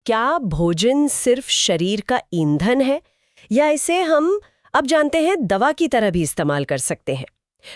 क्या भोजन सिर्फ शरीर का ईंधन है या इसे हम अब जानते हैं दवा की तरह भी इस्तेमाल कर सकते हैं?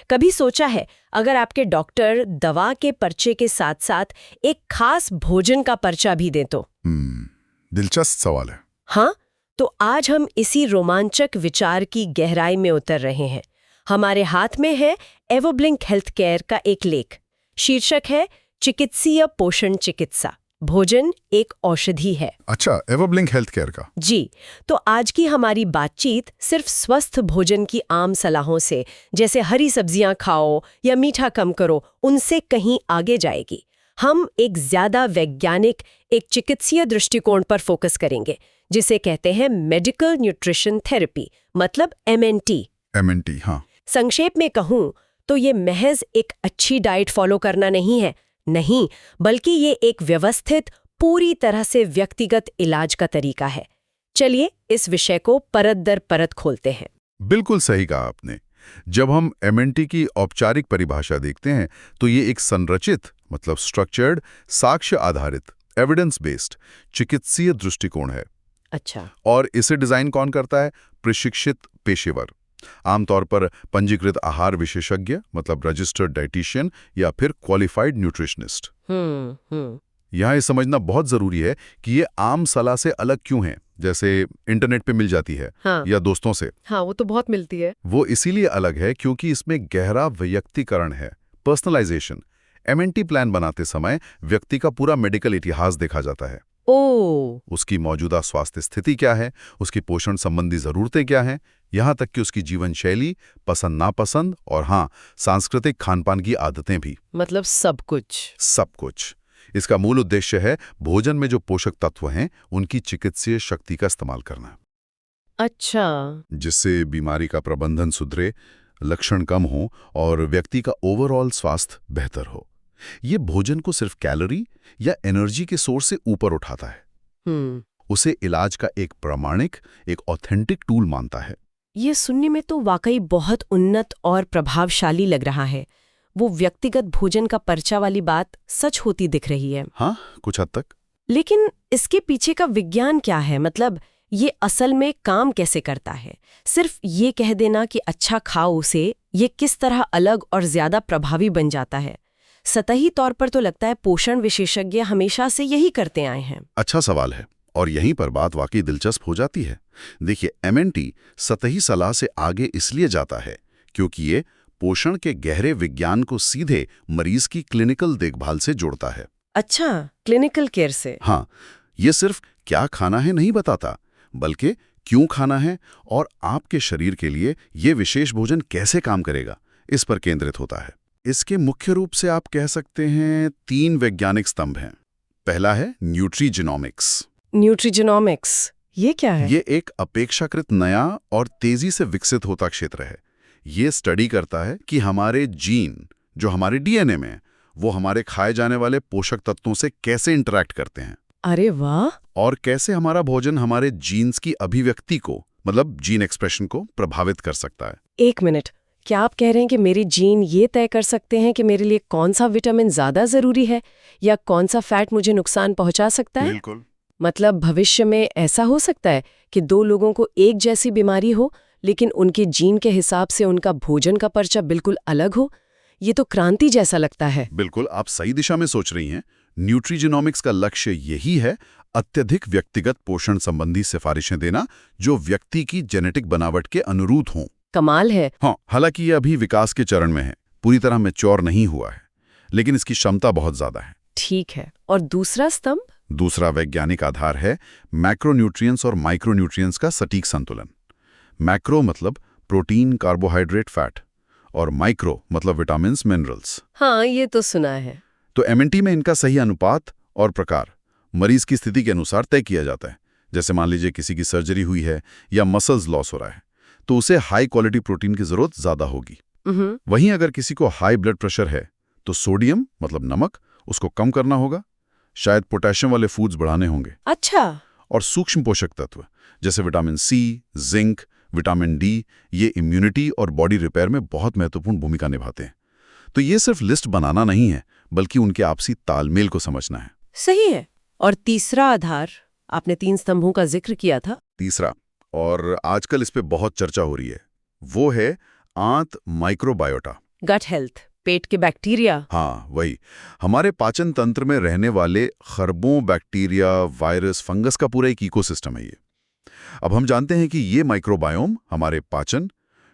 कभी सोचा है अगर आपके डॉक्टर दवा के पर्चे के साथ साथ एक खास भोजन का पर्चा भी दें तो? दिलचस्प सवाल है। हाँ, तो आज हम इसी रोमांचक विचार की गहराई में उतर रहे हैं। हमारे हाथ में है एवोब्लिंक हेल्थ केयर का एक लेख। शीर्षक है चिकित्सीय पोषण चिकित्सा, भोजन एक औषधि है। अच्छा, एवोब्लिंक हेल्थ केयर का। जी, तो आज की हमारी बातचीत सिर्फ स्वस्थ भोजन की आम सलाहों से, जैसे हरी सब्जियां खाओ या मीठा कम करो, उनसे कहीं आगे जाएगी। हम एक ज्यादा वैज्ञानिक, एक चिकित्सीय दृष्टिकोण पर फोकस करेंगे, जिसे कहते हैं मेडिकल न्यूट्रिशन थेरेपी, मतलब MNT। MNT, हाँ। संक्षेप में कहूं तो ये महज एक अच्छी डाइट फॉलो करना नहीं है, नहीं, बल्कि ये एक व्यवस्थित, पूरी तरह से व्यक्तिगत इलाज का तरीका है। चलिए इस विषय को परत दर परत खोलते हैं। बिल्कुल सही कहा आपने। जब हम MNT की औपचारिक परिभाषा देखते हैं तो ये एक संरचित, मतलब स्ट्रक्चर्ड, साक्ष्य आधारित, एविडेंस बेस्ड चिकित्सीय दृष्टिकोण है। अच्छा। और इसे डिजाइन कौन करता है? प्रशिक्षित पेशेवर, आमतौर पर पंजीकृत आहार विशेषज्ञ, मतलब रजिस्टर्ड डाइटिशियन या फिर क्वालिफाइड न्यूट्रिशनिस्ट। यहाँ ये समझना बहुत जरूरी है कि ये आम सलाह से अलग क्यों है, जैसे इंटरनेट पे मिल जाती है। हाँ। या दोस्तों से। हाँ, वो तो बहुत मिलती है। वो इसीलिए अलग है क्योंकि इसमें गहरा व्यक्तिकरण है, पर्सनलाइजेशन। MNT प्लान बनाते समय व्यक्ति का पूरा मेडिकल इतिहास देखा जाता है। उसकी मौजूदा स्वास्थ्य स्थिति क्या है, उसकी पोषण संबंधी जरूरतें क्या हैं, यहाँ तक कि उसकी जीवन शैली, पसंद नापसंद और हाँ, सांस्कृतिक खानपान की आदतें भी। मतलब सब कुछ। इसका मूल उद्देश्य है भोजन में जो पोषक तत्व हैं उनकी चिकित्सीय शक्ति का इस्तेमाल करना। अच्छा। जिससे बीमारी का प्रबंधन सुधरे, लक्षण कम हो और व्यक्ति का ओवरऑल स्वास्थ्य बेहतर हो। ये भोजन को सिर्फ कैलोरी या एनर्जी के सोर्स से ऊपर उठाता है। उसे इलाज का एक प्रामाणिक, एक ऑथेंटिक टूल मानता है। ये सुनने में तो वाकई बहुत उन्नत और प्रभावशाली लग रहा है। वो व्यक्तिगत भोजन का पर्चा वाली बात सच होती दिख रही है। हाँ, कुछ हद तक। लेकिन इसके पीछे का विज्ञान क्या है? मतलब ये असल में काम कैसे करता है? सिर्फ ये कह देना कि अच्छा खाओ से ये किस तरह अलग और ज्यादा प्रभावी बन जाता है? सतही तौर पर तो लगता है पोषण विशेषज्ञ हमेशा से यही करते आए हैं। अच्छा सवाल है, और यहीं पर बात वाकई दिलचस्प हो जाती है। देखिए, MNT सतही सलाह से आगे इसलिए जाता है क्योंकि ये पोषण के गहरे विज्ञान को सीधे मरीज की क्लिनिकल देखभाल से जोड़ता है। अच्छा, क्लिनिकल केयर से। हाँ, ये सिर्फ क्या खाना है नहीं बताता, बल्कि क्यों खाना है और आपके शरीर के लिए ये विशेष भोजन कैसे काम करेगा, इस पर केंद्रित होता है। इसके मुख्य रूप से आप कह सकते हैं 3 वैज्ञानिक स्तंभ हैं। पहला है न्यूट्रीजेनोमिक्स। न्यूट्रीजेनोमिक्स, ये क्या है? ये एक अपेक्षाकृत नया और तेजी से विकसित होता क्षेत्र है। ये स्टडी करता है कि हमारे जीन, जो हमारे DNA में, वो हमारे खाए जाने वाले पोषक तत्वों से कैसे इंटरैक्ट करते हैं। अरे वाह! और कैसे हमारा भोजन हमारे जीन्स की अभिव्यक्ति को, मतलब जीन एक्सप्रेशन को प्रभावित कर सकता है। एक मिनट, क्या आप कह रहे हैं कि मेरे जीन ये तय कर सकते हैं कि मेरे लिए कौन सा विटामिन ज्यादा जरूरी है या कौन सा फैट मुझे नुकसान पहुंचा सकता है? बिल्कुल। मतलब भविष्य में ऐसा हो सकता है कि 2 लोगों को एक जैसी बीमारी हो, लेकिन उनके जीन के हिसाब से उनका भोजन का पर्चा बिल्कुल अलग हो? ये तो क्रांति जैसा लगता है। बिल्कुल, आप सही दिशा में सोच रही हैं। न्यूट्रीजेनोमिक्स का लक्ष्य यही है, अत्यधिक व्यक्तिगत पोषण संबंधी सिफारिशें देना जो व्यक्ति की जेनेटिक बनावट के अनुरूप हों। कमाल है। हाँ, हालांकि ये अभी विकास के चरण में है, पूरी तरह मैच्योर नहीं हुआ है, लेकिन इसकी क्षमता बहुत ज्यादा है। ठीक है, और दूसरा स्तंभ? दूसरा वैज्ञानिक आधार है मैक्रोन्यूट्रिएंट्स और माइक्रोन्यूट्रिएंट्स का सटीक संतुलन। मैक्रो मतलब प्रोटीन, कार्बोहाइड्रेट, फैट, और माइक्रो मतलब विटामिन, मिनरल्स। हाँ, ये तो सुना है। तो MNT में इनका सही अनुपात और प्रकार मरीज की स्थिति के अनुसार तय किया जाता है। जैसे मान लीजिए किसी की सर्जरी हुई है या मसल्स लॉस हो रहा है, तो उसे हाई क्वालिटी प्रोटीन की जरूरत ज्यादा होगी। वहीं अगर किसी को हाई ब्लड प्रेशर है तो सोडियम मतलब नमक उसको कम करना होगा, शायद पोटेशियम वाले फूड्स बढ़ाने होंगे। अच्छा। और सूक्ष्म पोषक तत्व जैसे vitamin C, zinc, vitamin D, ये इम्यूनिटी और बॉडी रिपेयर में बहुत महत्वपूर्ण भूमिका निभाते हैं। तो ये सिर्फ लिस्ट बनाना नहीं है, बल्कि उनके आपसी तालमेल को समझना है। सही है। और तीसरा आधार आपने 3 स्तंभों का जिक्र किया था। तीसरा, और आजकल इस पे बहुत चर्चा हो रही है, वो है आंत माइक्रोबायोटा। गट हेल्थ, पेट के बैक्टीरिया। हाँ, वही। हमारे पाचन तंत्र में रहने वाले खरबों बैक्टीरिया, वायरस, फंगस का पूरा एक इकोसिस्टम है ये। अब हम जानते हैं कि ये माइक्रोबायोम हमारे पाचन,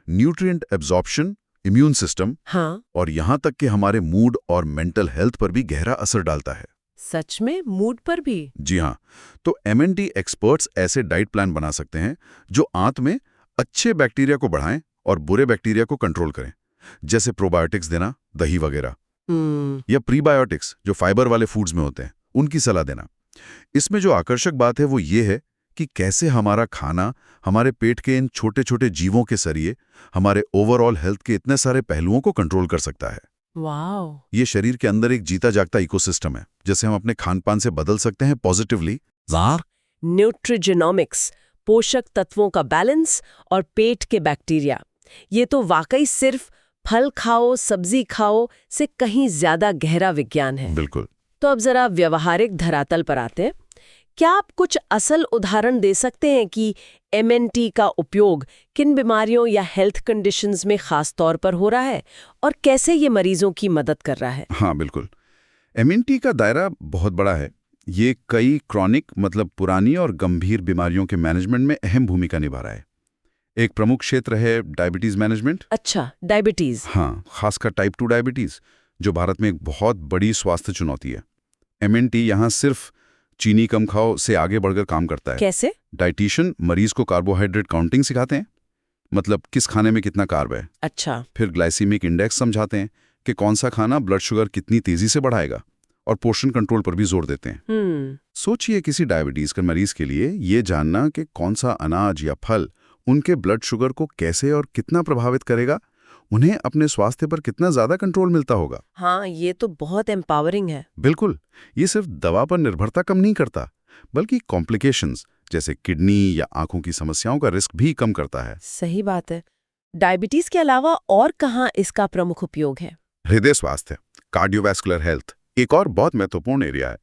न्यूट्रिएंट एब्जॉर्प्शन, इम्यून सिस्टम, हाँ, और यहाँ तक कि हमारे मूड और मेंटल हेल्थ पर भी गहरा असर डालता है। सच में? मूड पर भी? जी हाँ, तो एमएनटी एक्सपर्ट्स ऐसे डाइट प्लान बना सकते हैं जो आंत में अच्छे बैक्टीरिया को बढ़ाएं और बुरे बैक्टीरिया को कंट्रोल करें, जैसे प्रोबायोटिक्स देना, दही वगैरह, या प्रीबायोटिक्स जो फाइबर वाले फूड्स में होते हैं, उनकी सलाह देना। इसमें जो आकर्षक बात है वो ये है कि कैसे हमारा खाना हमारे पेट के इन छोटे छोटे जीवों के जरिए हमारे ओवरऑल हेल्थ के इतने सारे पहलुओं को कंट्रोल कर सकता है। वाओ! ये शरीर के अंदर एक जीता जागता इकोसिस्टम है, जिसे हम अपने खान-पान से बदल सकते हैं पॉजिटिवली। न्यूट्रिजेनोमिक्स, पोषक तत्वों का बैलेंस और पेट के बैक्टीरिया, ये तो वाकई सिर्फ फल खाओ, सब्जी खाओ से कहीं ज्यादा गहरा विज्ञान है। बिल्कुल। तो अब जरा व्यवहारिक धरातल पर आते हैं। क्या आप कुछ असल उदाहरण दे सकते हैं कि एमएनटी का उपयोग किन बीमारियों या हेल्थ कंडीशंस में खास तौर पर हो रहा है और कैसे ये मरीजों की मदद कर रहा है? हाँ, बिल्कुल। एमएनटी का दायरा बहुत बड़ा है। ये कई क्रॉनिक मतलब पुरानी और गंभीर बीमारियों के मैनेजमेंट में अहम भूमिका निभा रहा है। एक प्रमुख क्षेत्र है डायबिटीज मैनेजमेंट। अच्छा, डायबिटीज। हाँ, खासकर टाइप 2 डायबिटीज, जो भारत में एक बहुत बड़ी स्वास्थ्य चुनौती है। एमएनटी यहाँ सिर्फ चीनी कम खाओ से आगे बढ़कर काम करता है। कैसे? डाइटिशियन मरीज को कार्बोहाइड्रेट काउंटिंग सिखाते हैं, मतलब किस खाने में कितना कार्ब है। अच्छा। फिर ग्लाइसीमिक इंडेक्स समझाते हैं कि कौन सा खाना ब्लड शुगर कितनी तेजी से बढ़ाएगा, और पोषण कंट्रोल पर भी जोर देते हैं। सोचिए किसी डायबिटीज के मरीज के लिए ये जानना कि कौन सा अनाज या फल उनके ब्लड शुगर को कैसे और कितना प्रभावित करेगा, उन्हें अपने स्वास्थ्य पर कितना ज्यादा कंट्रोल मिलता होगा। हाँ, ये तो बहुत एम्पावरिंग है। बिल्कुल। ये सिर्फ दवा पर निर्भरता कम नहीं करता, बल्कि कॉम्प्लिकेशंस जैसे किडनी या आंखों की समस्याओं का रिस्क भी कम करता है। सही बात है। डायबिटीज के अलावा और कहाँ इसका प्रमुख उपयोग है? हृदय स्वास्थ्य, कार्डियोवैस्कुलर हेल्थ एक और बहुत महत्वपूर्ण एरिया है।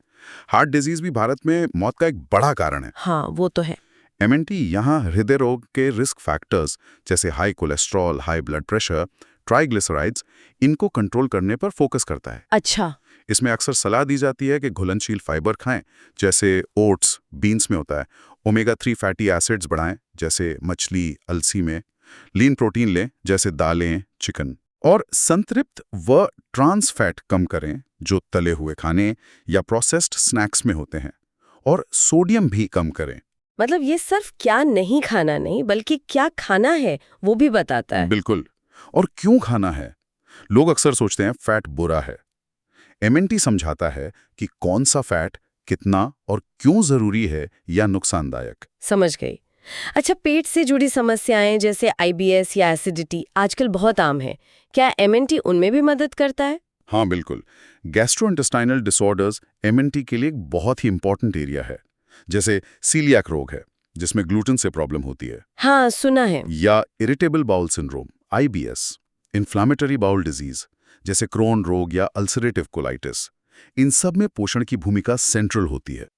हार्ट डिजीज भी भारत में मौत का एक बड़ा कारण है। हाँ, वो तो है। एमएनटी यहाँ हृदय रोग के रिस्क फैक्टर्स जैसे high cholesterol, high blood pressure, triglycerides, इनको कंट्रोल करने पर फोकस करता है। अच्छा। इसमें अक्सर सलाह दी जाती है कि घुलनशील फाइबर खाएं, जैसे ओट्स, बीन्स में होता है। ओमेगा 3 फैटी एसिड्स बढ़ाएं, जैसे मछली, अलसी में। लीन प्रोटीन लें, जैसे दालें, चिकन। और संतृप्त व ट्रांस फैट कम करें, जो तले हुए खाने या प्रोसेस्ड स्नैक्स में होते हैं। और सोडियम भी कम करें। मतलब ये सिर्फ क्या नहीं खाना नहीं, बल्कि क्या खाना है वो भी बताता है। बिल्कुल। और क्यों खाना है? लोग अक्सर सोचते हैं फैट बुरा है। एमएनटी समझाता है कि कौन सा फैट कितना और क्यों जरूरी है या नुकसानदायक। समझ गई। अच्छा, पेट से जुड़ी समस्याएं जैसे आईबीएस या एसिडिटी आजकल बहुत आम है। क्या एमएनटी उनमें भी मदद करता है? हाँ, बिल्कुल। गैस्ट्रोइंटेस्टाइनल डिसऑर्डर्स एमएनटी के लिए एक बहुत ही इंपॉर्टेंट एरिया है। जैसे सीलियाक रोग है, जिसमें ग्लूटेन से प्रॉब्लम होती है। हाँ, सुना है। या irritable bowel syndrome, IBS, inflammatory bowel disease जैसे क्रोन रोग या अल्सरेटिव कोलाइटिस, इन सब में पोषण की भूमिका सेंट्रल होती है।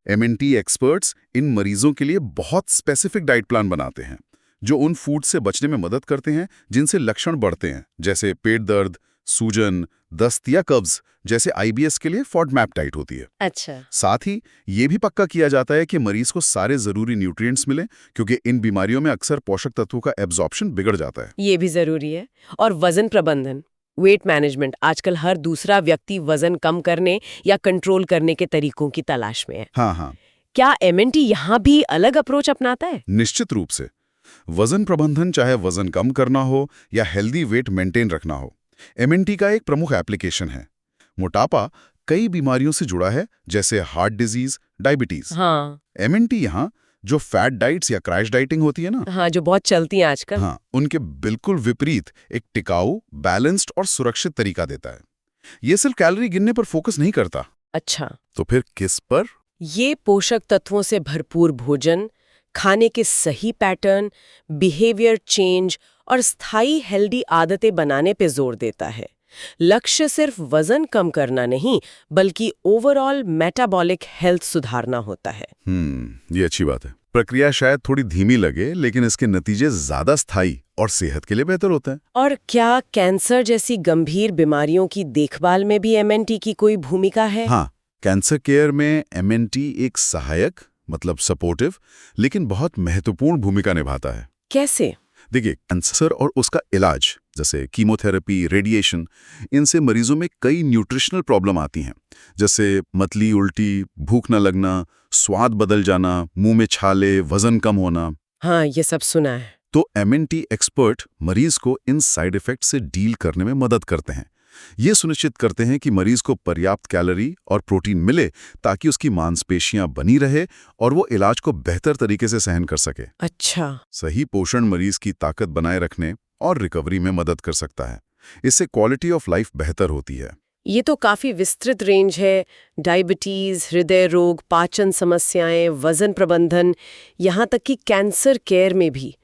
एमएनटी एक्सपर्ट्स इन मरीजों के लिए बहुत स्पेसिफिक डाइट प्लान बनाते हैं, जो उन फूड से बचने में मदद करते हैं जिनसे लक्षण बढ़ते हैं, जैसे पेट दर्द, सूजन, दस्त या कब्ज, जैसे आईबीएस के लिए फॉडमैप डाइट होती है। अच्छा। साथ ही ये भी पक्का किया जाता है कि मरीज को सारे जरूरी न्यूट्रिएंट्स मिलें, क्योंकि इन बीमारियों में अक्सर पोषक तत्वों का एब्जॉर्प्शन बिगड़ जाता है। ये भी जरूरी है। और वजन प्रबंधन, वेट मैनेजमेंट, आजकल हर दूसरा व्यक्ति वजन कम करने या कंट्रोल करने के तरीकों की तलाश में है। हाँ। क्या एमएनटी यहाँ भी अलग अप्रोच अपनाता है? निश्चित रूप से। वजन प्रबंधन, चाहे वजन कम करना हो या हेल्दी वेट मेंटेन रखना हो, एमएनटी का एक प्रमुख एप्लीकेशन है। मोटापा कई बीमारियों से जुड़ा है, जैसे हार्ट डिजीज, डायबिटीज। हाँ। एमएनटी यहाँ जो फैट डाइट्स या क्रैश डाइटिंग होती है ना, हाँ, जो बहुत चलती है आजकल। हाँ, उनके बिल्कुल विपरीत एक टिकाऊ, बैलेंस्ड और सुरक्षित तरीका देता है। ये सिर्फ कैलोरी गिनने पर फोकस नहीं करता। अच्छा। तो फिर किस पर? ये पोषक तत्वों से भरपूर भोजन, खाने के सही पैटर्न, बिहेवियर चेंज और स्थायी हेल्दी आदतें बनाने पे जोर देता है। लक्ष्य सिर्फ वजन कम करना नहीं, बल्कि ओवरऑल मेटाबॉलिक हेल्थ सुधारना होता है। ये अच्छी बात है। प्रक्रिया शायद थोड़ी धीमी लगे, लेकिन इसके नतीजे ज्यादा स्थायी और सेहत के लिए बेहतर होते हैं। और क्या कैंसर जैसी गंभीर बीमारियों की देखभाल में भी MNT की कोई भूमिका है? हाँ, कैंसर केयर में MNT एक सहायक मतलब सपोर्टिव लेकिन बहुत महत्वपूर्ण भूमिका निभाता है। कैसे? देखिए, कैंसर और उसका इलाज जैसे कीमोथेरेपी, रेडिएशन, इनसे मरीजों में कई न्यूट्रिशनल प्रॉब्लम आती हैं, जैसे मतली, उल्टी, भूख न लगना, स्वाद बदल जाना, मुंह में छाले, वजन कम होना। हाँ, ये सब सुना है। तो MNT एक्सपर्ट मरीज को इन साइड इफेक्ट से डील करने में मदद करते हैं। ये सुनिश्चित करते हैं कि मरीज को पर्याप्त कैलोरी और प्रोटीन मिले ताकि उसकी मांसपेशियां बनी रहे और वो इलाज को बेहतर तरीके से सहन कर सके। अच्छा। सही पोषण मरीज की ताकत बनाए रखने और रिकवरी में मदद कर सकता है। इससे क्वालिटी ऑफ लाइफ बेहतर होती है। ये तो काफी विस्तृत रेंज है। डायबिटीज, हृदय रोग, पाचन समस्याएं, वजन प्रबंधन, यहाँ तक कि कैंसर केयर में भी।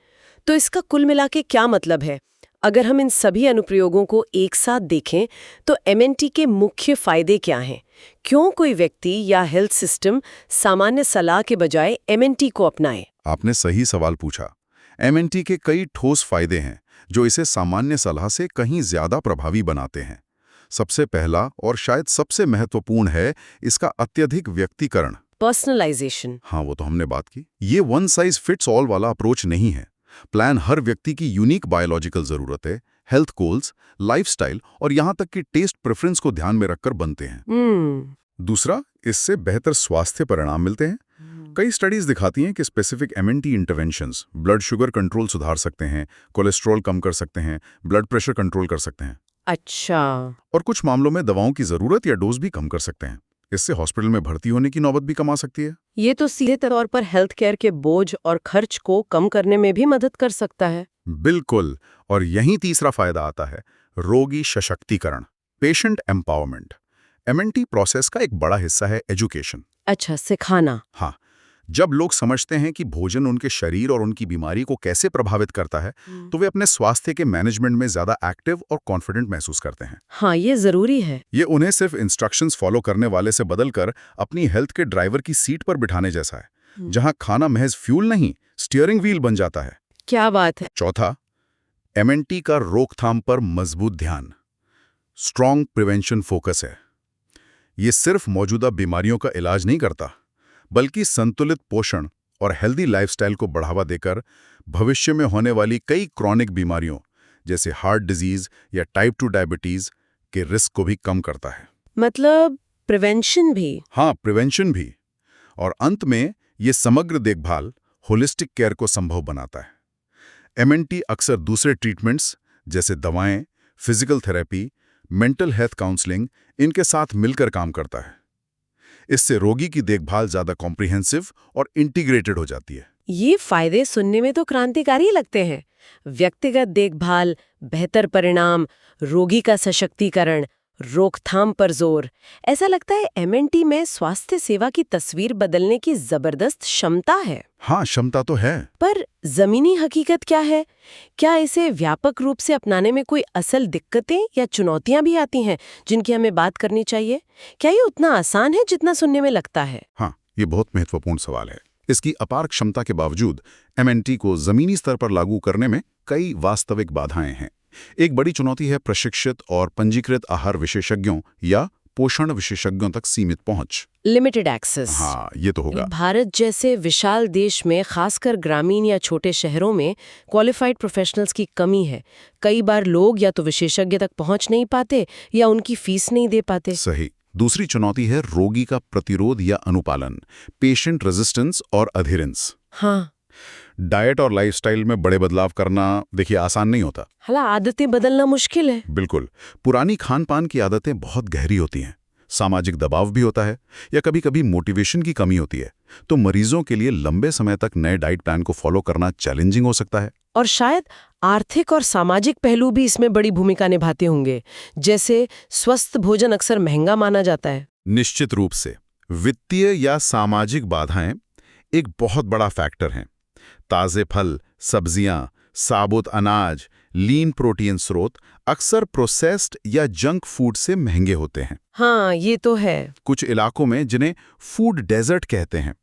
तो इसका कुल मिला के क्या मतलब है? अगर हम इन सभी अनुप्रयोगों को एक साथ देखें तो MNT के मुख्य फायदे क्या हैं? क्यों कोई व्यक्ति या हेल्थ सिस्टम सामान्य सलाह के बजाय MNT को अपनाए? आपने सही सवाल पूछा। MNT के कई ठोस फायदे हैं जो इसे सामान्य सलाह से कहीं ज्यादा प्रभावी बनाते हैं। सबसे पहला और शायद सबसे महत्वपूर्ण है इसका अत्यधिक व्यक्तिकरण, पर्सनलाइजेशन। हाँ, वो तो हमने बात की। ये वन साइज फिट्स ऑल वाला अप्रोच नहीं है। प्लान हर व्यक्ति की यूनिक बायोलॉजिकल जरूरतें, हेल्थ गोल्स, लाइफस्टाइल और यहाँ तक कि टेस्ट प्रेफरेंस को ध्यान में रखकर बनते हैं। दूसरा, इससे बेहतर स्वास्थ्य परिणाम मिलते हैं। कई स्टडीज दिखाती हैं कि specific MNT interventions blood sugar control सुधार सकते हैं, कोलेस्ट्रॉल कम कर सकते हैं, ब्लड प्रेशर कंट्रोल कर सकते हैं। अच्छा। और कुछ मामलों में दवाओं की जरूरत या डोज भी कम कर सकते हैं। इससे हॉस्पिटल में भर्ती होने की नौबत भी कम आ सकती है। ये तो सीधे तौर पर हेल्थ केयर के बोझ और खर्च को कम करने में भी मदद कर सकता है। बिल्कुल। और यहीं तीसरा फायदा आता है, रोगी सशक्तिकरण, पेशेंट एम्पावरमेंट। MNT प्रोसेस का एक बड़ा हिस्सा है एजुकेशन। अच्छा, सिखाना। हाँ, जब लोग समझते हैं कि भोजन उनके शरीर और उनकी बीमारी को कैसे प्रभावित करता है, तो वे अपने स्वास्थ्य के मैनेजमेंट में ज्यादा एक्टिव और कॉन्फिडेंट महसूस करते हैं। हाँ, ये जरूरी है। ये उन्हें सिर्फ इंस्ट्रक्शंस फॉलो करने वाले से बदलकर अपनी हेल्थ के ड्राइवर की सीट पर बिठाने जैसा है, जहां खाना महज फ्यूल नहीं, स्टीयरिंग व्हील बन जाता है। क्या बात है। चौथा, MNT का रोकथाम पर मजबूत ध्यान, स्ट्रॉन्ग प्रिवेंशन फोकस है। ये सिर्फ मौजूदा बीमारियों का इलाज नहीं करता, बल्कि संतुलित पोषण और हेल्दी लाइफस्टाइल को बढ़ावा देकर भविष्य में होने वाली कई क्रॉनिक बीमारियों जैसे हार्ट डिजीज या टाइप 2 डायबिटीज के रिस्क को भी कम करता है। मतलब प्रिवेंशन भी? हाँ, प्रिवेंशन भी। और अंत में ये समग्र देखभाल, होलिस्टिक केयर को संभव बनाता है। MNT अक्सर दूसरे ट्रीटमेंट्स जैसे दवाएं, physical therapy, mental health counselling, इनके साथ मिलकर काम करता है। इससे रोगी की देखभाल ज्यादा कॉम्प्रिहेंसिव और इंटीग्रेटेड हो जाती है। ये फायदे सुनने में तो क्रांतिकारी लगते हैं। व्यक्तिगत देखभाल, बेहतर परिणाम, रोगी का सशक्तिकरण, रोकथाम पर जोर। ऐसा लगता है MNT में स्वास्थ्य सेवा की तस्वीर बदलने की जबरदस्त क्षमता है। हाँ, क्षमता तो है। पर जमीनी हकीकत क्या है? क्या इसे व्यापक रूप से अपनाने में कोई असल दिक्कतें या चुनौतियां भी आती हैं जिनकी हमें बात करनी चाहिए? क्या ये उतना आसान है जितना सुनने में लगता है? हाँ, ये बहुत महत्वपूर्ण सवाल है। इसकी अपार क्षमता के बावजूद MNT को जमीनी स्तर पर लागू करने में कई वास्तविक बाधाएं हैं। एक बड़ी चुनौती है प्रशिक्षित और पंजीकृत आहार विशेषज्ञों या पोषण विशेषज्ञों तक सीमित पहुंच, लिमिटेड एक्सेस। हाँ, ये तो होगा। भारत जैसे विशाल देश में, खासकर ग्रामीण या छोटे शहरों में, क्वालिफाइड प्रोफेशनल्स की कमी है। कई बार लोग या तो विशेषज्ञ तक पहुंच नहीं पाते या उनकी फीस नहीं दे पाते। सही। दूसरी चुनौती है रोगी का प्रतिरोध या अनुपालन, पेशेंट रेजिस्टेंस और अधेरेंस। हाँ, डाइट और लाइफस्टाइल में बड़े बदलाव करना देखिए आसान नहीं होता। हालांकि आदतें बदलना मुश्किल है। बिल्कुल। पुरानी खान पान की आदतें बहुत गहरी होती हैं, सामाजिक दबाव भी होता है या कभी-कभी मोटिवेशन की कमी होती है, तो मरीजों के लिए लंबे समय तक नए डाइट प्लान को फॉलो करना चैलेंजिंग हो सकता है। और शायद आर्थिक और सामाजिक पहलू भी इसमें बड़ी भूमिका निभाते होंगे। जैसे स्वस्थ भोजन अक्सर महंगा माना जाता है। निश्चित रूप से वित्तीय या सामाजिक बाधाएं एक बहुत बड़ा फैक्टर हैं। ताजे फल, सब्जियां, साबुत अनाज लीन प्रोटीन स्रोत अक्सर प्रोसेस्ड या जंक फूड से महंगे होते हैं। हाँ, ये तो है। कुछ इलाकों में जिन्हें फूड डेजर्ट कहते हैं,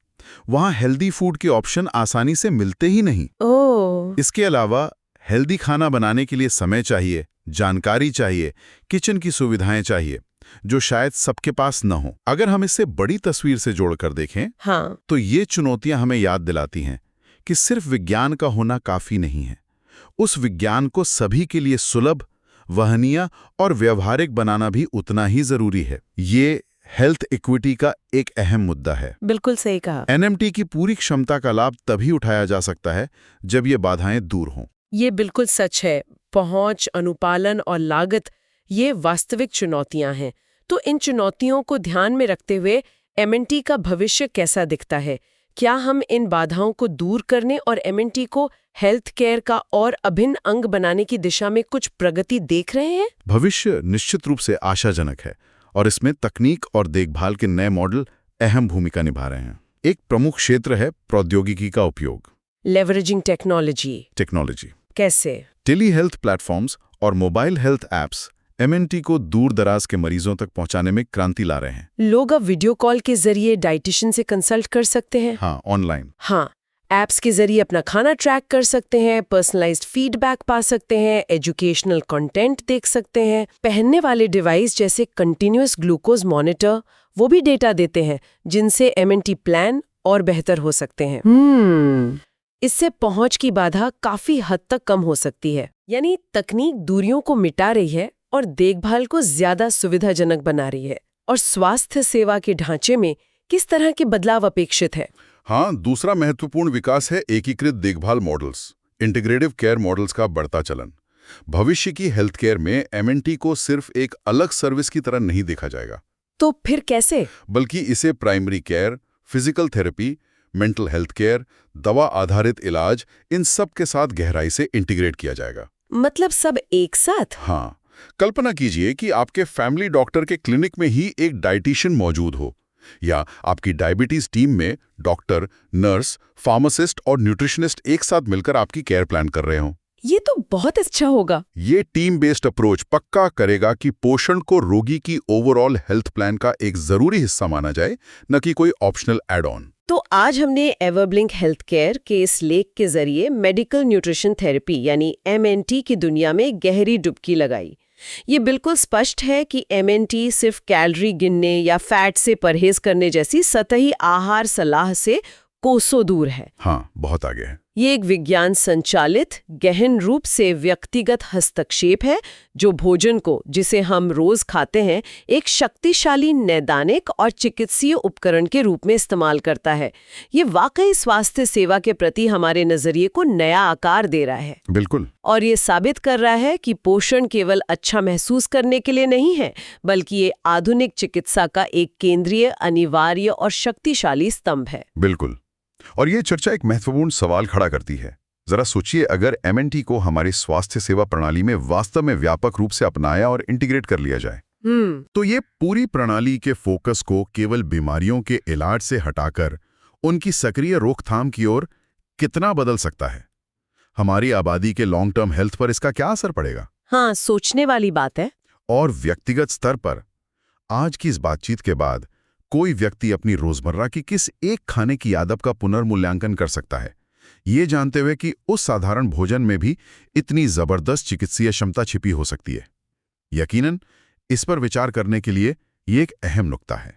वहाँ हेल्दी फूड के ऑप्शन आसानी से मिलते ही नहीं। ओह, इसके अलावा हेल्दी खाना बनाने के लिए समय चाहिए, जानकारी चाहिए, किचन की सुविधाएं चाहिए, जो शायद सबके पास न हो। अगर हम इसे बड़ी तस्वीर से जोड़कर देखें, हाँ, तो ये चुनौतियां हमें याद दिलाती हैं कि सिर्फ विज्ञान का होना काफी नहीं है। उस विज्ञान को सभी के लिए सुलभ, वहनीय और व्यवहारिक बनाना भी उतना ही जरूरी है। ये हेल्थ इक्विटी का एक अहम मुद्दा है। बिल्कुल सही कहा। एनएमटी की पूरी क्षमता का लाभ तभी उठाया जा सकता है जब ये बाधाएं दूर हों। ये बिल्कुल सच है। पहुंच, अनुपालन और लागत, ये वास्तविक चुनौतियां हैं। तो इन चुनौतियों को ध्यान में रखते हुए एमएनटी का भविष्य कैसा दिखता है? क्या हम इन बाधाओं को दूर करने और एमएनटी को हेल्थ केयर का और अभिन्न अंग बनाने की दिशा में कुछ प्रगति देख रहे हैं? भविष्य निश्चित रूप से आशाजनक है और इसमें तकनीक और देखभाल के नए मॉडल अहम भूमिका निभा रहे हैं। एक प्रमुख क्षेत्र है प्रौद्योगिकी का उपयोग। Leveraging technology. कैसे? टेली हेल्थ प्लेटफॉर्म्स और मोबाइल हेल्थ ऐप्स एमएनटी को दूर दराज के मरीजों तक पहुंचाने में क्रांति ला रहे हैं। लोग अब वीडियो कॉल के जरिए डाइटिशियन से कंसल्ट कर सकते हैं। हाँ, ऑनलाइन। हाँ, ऐप्स के जरिए अपना खाना ट्रैक कर सकते हैं, पर्सनलाइज्ड फीडबैक पा सकते हैं, एजुकेशनल कंटेंट देख सकते हैं। पहनने वाले डिवाइस जैसे कंटिन्यूअस ग्लूकोज मॉनिटर वो भी डेटा देते हैं, जिनसे एमएनटी प्लान और बेहतर हो सकते हैं। इससे पहुंच की बाधा काफी हद तक कम हो सकती है। यानी तकनीक दूरियों को मिटा रही है और देखभाल को ज्यादा सुविधाजनक बना रही है। और स्वास्थ्य सेवा के ढांचे में किस तरह के बदलाव अपेक्षित है? हाँ, दूसरा महत्वपूर्ण विकास है एकीकृत देखभाल मॉडल्स, इंटीग्रेटिव केयर मॉडल्स का बढ़ता चलन। भविष्य की हेल्थ केयर में एमएनटी को सिर्फ एक अलग सर्विस की तरह नहीं देखा जाएगा। तो फिर कैसे? बल्कि इसे primary care, physical therapy, mental health care, दवा आधारित इलाज, इन सब के साथ गहराई से इंटीग्रेट किया जाएगा। मतलब सब एक साथ? हाँ, कल्पना कीजिए कि आपके फैमिली डॉक्टर के क्लिनिक में ही एक डाइटिशियन मौजूद हो, या आपकी डायबिटीज टीम में डॉक्टर, नर्स, फार्मासिस्ट और न्यूट्रिशनिस्ट एक साथ मिलकर आपकी केयर प्लान कर रहे हों। ये तो बहुत अच्छा होगा। ये टीम बेस्ड अप्रोच पक्का करेगा कि पोषण को रोगी की ओवरऑल हेल्थ प्लान का एक जरूरी हिस्सा माना जाए, न कि कोई ऑप्शनल एड ऑन। तो आज हमने एवरब्लिंक हेल्थ केयर के इस लेख के जरिए मेडिकल न्यूट्रिशन थेरेपी यानी एमएनटी की दुनिया में गहरी डुबकी लगाई। ये बिल्कुल स्पष्ट है कि एमएनटी सिर्फ कैलोरी गिनने या फैट से परहेज करने जैसी सतही आहार सलाह से कोसों दूर है। हाँ, बहुत आगे है। ये एक विज्ञान संचालित, गहन रूप से व्यक्तिगत हस्तक्षेप है, जो भोजन को, जिसे हम रोज खाते हैं, एक शक्तिशाली नैदानिक और चिकित्सीय उपकरण के रूप में इस्तेमाल करता है। ये वाकई स्वास्थ्य सेवा के प्रति हमारे नजरिए को नया आकार दे रहा है। बिल्कुल। और ये साबित कर रहा है कि पोषण केवल अच्छा महसूस करने के लिए नहीं है, बल्कि ये आधुनिक चिकित्सा का एक केंद्रीय, अनिवार्य और शक्तिशाली स्तंभ है। बिल्कुल। और ये चर्चा एक महत्वपूर्ण सवाल खड़ा करती है। जरा सोचिए, अगर एमएनटी को हमारी स्वास्थ्य सेवा प्रणाली में वास्तव में व्यापक रूप से अपनाया और इंटीग्रेट कर लिया जाए, तो ये पूरी प्रणाली के फोकस को केवल बीमारियों के इलाज से हटाकर उनकी सक्रिय रोकथाम की ओर कितना बदल सकता है। हमारी आबादी के लॉन्ग टर्म हेल्थ पर इसका क्या असर पड़ेगा? हाँ, सोचने वाली बात है। और व्यक्तिगत स्तर पर आज की इस बातचीत के बाद कोई व्यक्ति अपनी रोजमर्रा की किस एक खाने की आदत का पुनर्मूल्यांकन कर सकता है, ये जानते हुए कि उस साधारण भोजन में भी इतनी जबरदस्त चिकित्सीय क्षमता छिपी हो सकती है। यकीनन इस पर विचार करने के लिए ये एक अहम नुक्ता है।